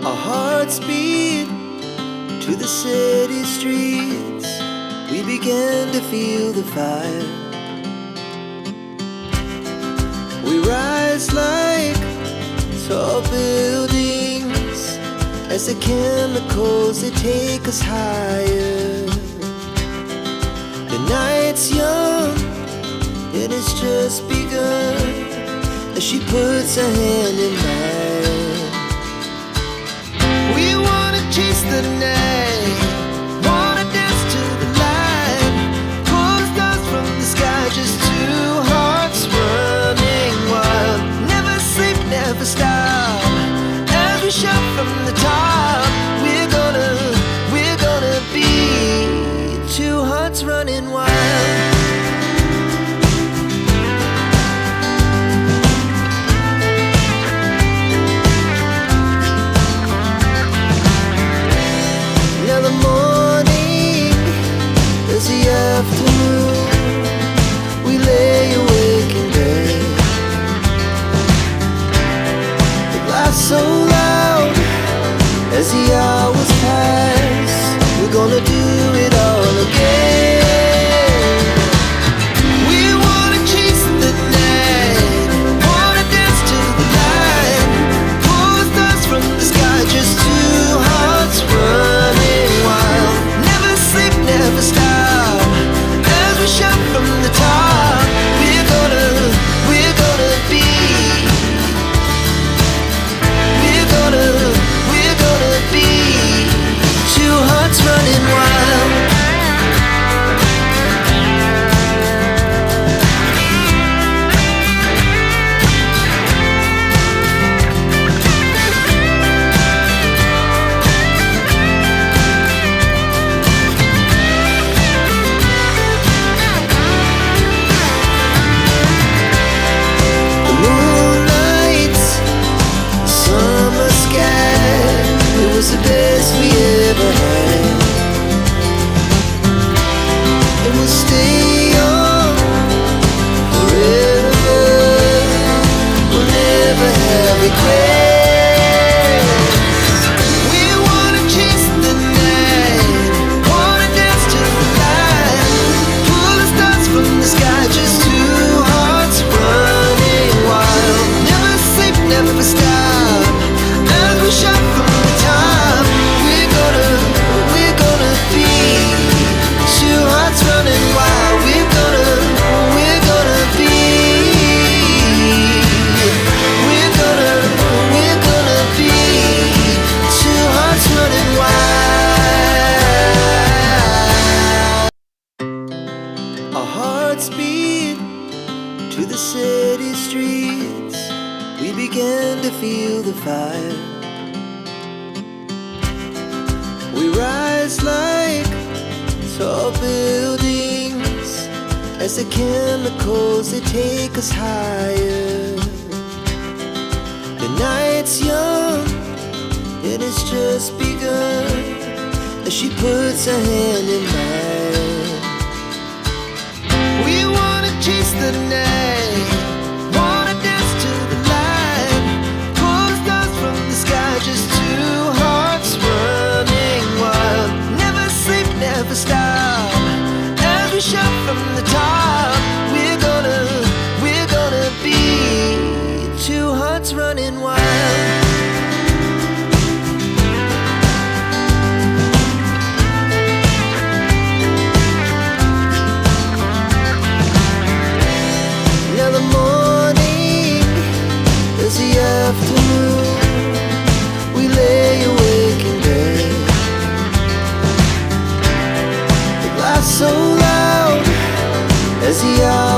Our hearts beat to the city streets. We began to feel the fire. We rise like tall buildings as the chemicals, they take us higher. The night's young and it's just begun as she puts her hand in mine. We wanna chase the night, wanna dance to the light, pull stars from the sky, just two hearts running wild. Never sleep, never stop, as we shout from the top. We're gonna be two hearts running wild. Now the morning is the afternoon. We lay awake in bed. The glass so loud as the hours pass. We're gonna do it all again. We wanna chase the night, wanna dance to the light, pull stars from the sky, just two hearts running wild. Never sleep, never stop, as we shout from the top. We're gonna be, we're gonna be two hearts running wild. The moonlight, summer sky, it was the best we ever had. And we'll stay on forever. We'll never have regrets. We wanna chase the night, wanna dance to the light, pull the stars from the sky, just two hearts running wild. Never sleep, never stop, as we shout from the top. We're gonna be two hearts running wild. We're gonna be, we're gonna be two hearts running wild. Our hearts beat to the city streets. We began to feel the fire. We rise like tall buildings as the chemicals, they take us higher. The night's young and it's just begun as she puts her hand in mine. We wanna chase the night, wanna dance to the light, pull stars from the sky, just two hearts running wild. Never sleep, never stop, as we shout from the top. We're gonna be two hearts running wild. Now the morning is the afternoon. We lay awake in bed. The glass so loud as the hours